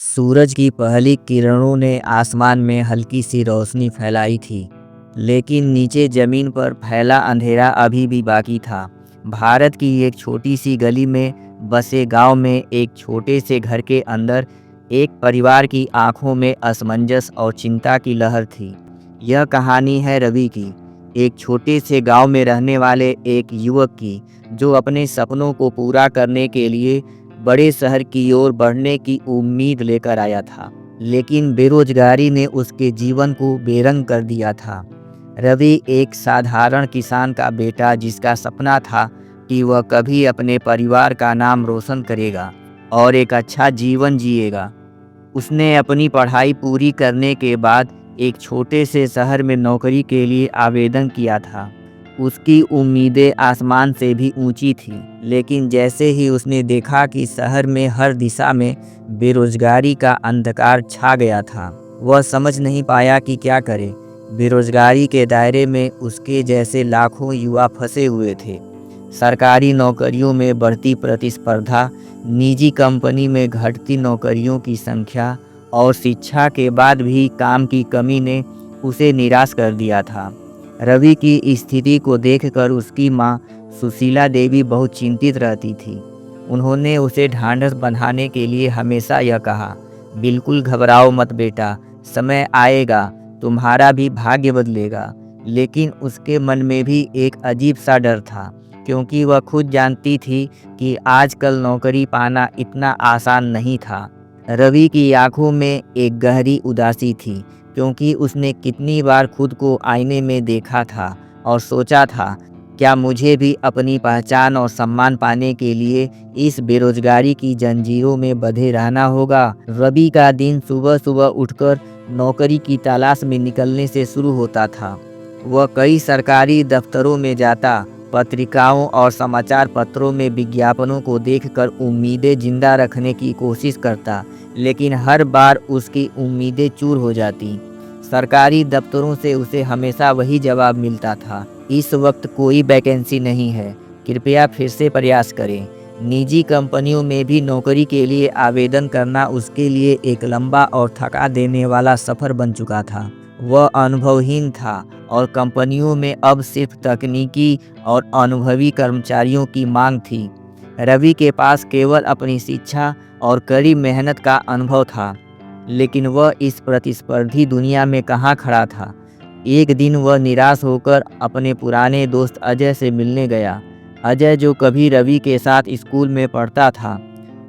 सूरज की पहली किरणों ने आसमान में हल्की सी रोशनी फैलाई थी, लेकिन नीचे जमीन पर फैला अंधेरा अभी भी बाकी था। भारत की एक छोटी सी गली में बसे गांव में एक छोटे से घर के अंदर एक परिवार की आंखों में असमंजस और चिंता की लहर थी। यह कहानी है रवि की, एक छोटे से गांव में रहने वाले एक युवक की, जो अपने सपनों को पूरा करने के लिए बड़े शहर की ओर बढ़ने की उम्मीद लेकर आया था, लेकिन बेरोजगारी ने उसके जीवन को बेरंग कर दिया था। रवि एक साधारण किसान का बेटा, जिसका सपना था कि वह कभी अपने परिवार का नाम रोशन करेगा और एक अच्छा जीवन जिएगा। उसने अपनी पढ़ाई पूरी करने के बाद एक छोटे से शहर में नौकरी के लिए आवेदन किया था। उसकी उम्मीदें आसमान से भी ऊंची थीं, लेकिन जैसे ही उसने देखा कि शहर में हर दिशा में बेरोजगारी का अंधकार छा गया था, वह समझ नहीं पाया कि क्या करे। बेरोजगारी के दायरे में उसके जैसे लाखों युवा फंसे हुए थे। सरकारी नौकरियों में बढ़ती प्रतिस्पर्धा, निजी कंपनी में घटती नौकरियों की संख्या और शिक्षा के बाद भी काम की कमी ने उसे निराश कर दिया था। रवि की स्थिति को देखकर उसकी मां सुशीला देवी बहुत चिंतित रहती थी। उन्होंने उसे ढांढस बंधाने के लिए हमेशा यह कहा, बिल्कुल घबराओ मत बेटा, समय आएगा, तुम्हारा भी भाग्य बदलेगा। लेकिन उसके मन में भी एक अजीब सा डर था, क्योंकि वह खुद जानती थी कि आजकल नौकरी पाना इतना आसान नहीं था। रवि की आंखों में एक गहरी उदासी थी, क्योंकि उसने कितनी बार खुद को आईने में देखा था और सोचा था, क्या मुझे भी अपनी पहचान और सम्मान पाने के लिए इस बेरोजगारी की जंजीरों में बंधे रहना होगा। रवि का दिन सुबह सुबह उठकर नौकरी की तलाश में निकलने से शुरू होता था। वह कई सरकारी दफ्तरों में जाता, पत्रिकाओं और समाचार पत्रों में विज्ञापनों को देखकर उम्मीदें जिंदा रखने की कोशिश करता, लेकिन हर बार उसकी उम्मीदें चूर हो जाती। सरकारी दफ्तरों से उसे हमेशा वही जवाब मिलता था, इस वक्त कोई वैकेंसी नहीं है, कृपया फिर से प्रयास करें। निजी कंपनियों में भी नौकरी के लिए आवेदन करना उसके लिए एक लंबा और थका देने वाला सफ़र बन चुका था। वह अनुभवहीन था और कंपनियों में अब सिर्फ तकनीकी और अनुभवी कर्मचारियों की मांग थी। रवि के पास केवल अपनी शिक्षा और कड़ी मेहनत का अनुभव था, लेकिन वह इस प्रतिस्पर्धी दुनिया में कहाँ खड़ा था। एक दिन वह निराश होकर अपने पुराने दोस्त अजय से मिलने गया। अजय, जो कभी रवि के साथ स्कूल में पढ़ता था,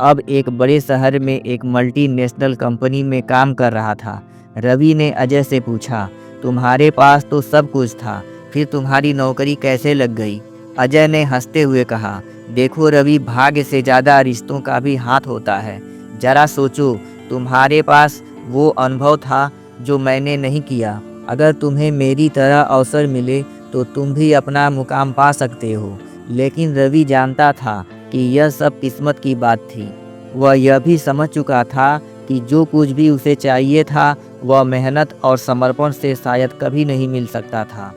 अब एक बड़े शहर में एक मल्टीनेशनल कंपनी में काम कर रहा था। रवि ने अजय से पूछा, तुम्हारे पास तो सब कुछ था, फिर तुम्हारी नौकरी कैसे लग गई? अजय ने हंसते हुए कहा, देखो रवि, भाग्य से ज़्यादा रिश्तों का भी हाथ होता है। जरा सोचो, तुम्हारे पास वो अनुभव था जो मैंने नहीं किया। अगर तुम्हें मेरी तरह अवसर मिले तो तुम भी अपना मुकाम पा सकते हो। लेकिन रवि जानता था कि यह सब किस्मत की बात थी। वह यह भी समझ चुका था कि जो कुछ भी उसे चाहिए था, वह मेहनत और समर्पण से शायद कभी नहीं मिल सकता था।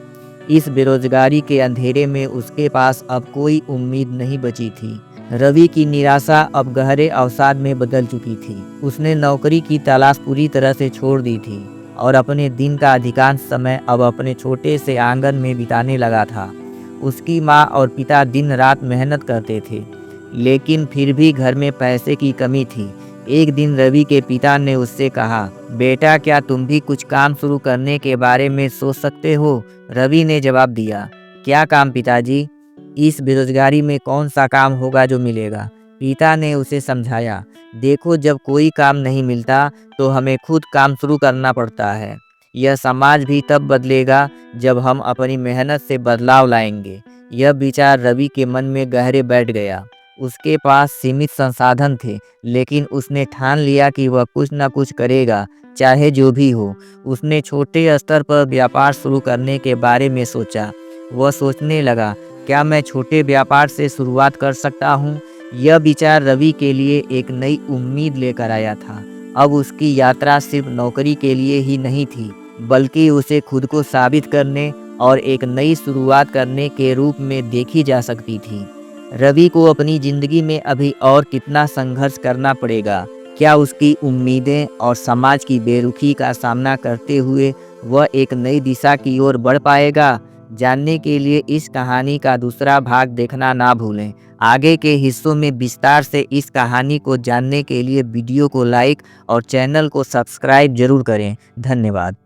इस बेरोजगारी के अंधेरे में उसके पास अब कोई उम्मीद नहीं बची थी। रवि की निराशा अब गहरे अवसाद में बदल चुकी थी। उसने नौकरी की तलाश पूरी तरह से छोड़ दी थी और अपने दिन का अधिकांश समय अब अपने छोटे से आंगन में बिताने लगा था। उसकी माँ और पिता दिन रात मेहनत करते थे, लेकिन फिर भी घर में पैसे की कमी थी। एक दिन रवि के पिता ने उससे कहा, बेटा, क्या तुम भी कुछ काम शुरू करने के बारे में सोच सकते हो? रवि ने जवाब दिया, क्या काम पिताजी? इस बेरोजगारी में कौन सा काम होगा जो मिलेगा? पिता ने उसे समझाया, देखो, जब कोई काम नहीं मिलता तो हमें खुद काम शुरू करना पड़ता है। यह समाज भी तब बदलेगा जब हम अपनी मेहनत से बदलाव लाएंगे। यह विचार रवि के मन में गहरे बैठ गया। उसके पास सीमित संसाधन थे, लेकिन उसने ठान लिया कि वह कुछ न कुछ करेगा, चाहे जो भी हो। उसने छोटे स्तर पर व्यापार शुरू करने के बारे में सोचा। वह सोचने लगा, क्या मैं छोटे व्यापार से शुरुआत कर सकता हूँ? यह विचार रवि के लिए एक नई उम्मीद लेकर आया था। अब उसकी यात्रा सिर्फ नौकरी के लिए ही नहीं थी, बल्कि उसे खुद को साबित करने और एक नई शुरुआत करने के रूप में देखी जा सकती थी। रवि को अपनी जिंदगी में अभी और कितना संघर्ष करना पड़ेगा, क्या उसकी उम्मीदें और समाज की बेरुखी का सामना करते हुए वह एक नई दिशा की ओर बढ़ पाएगा? जानने के लिए इस कहानी का दूसरा भाग देखना ना भूलें। आगे के हिस्सों में विस्तार से इस कहानी को जानने के लिए वीडियो को लाइक और चैनल को सब्सक्राइब जरूर करें। धन्यवाद।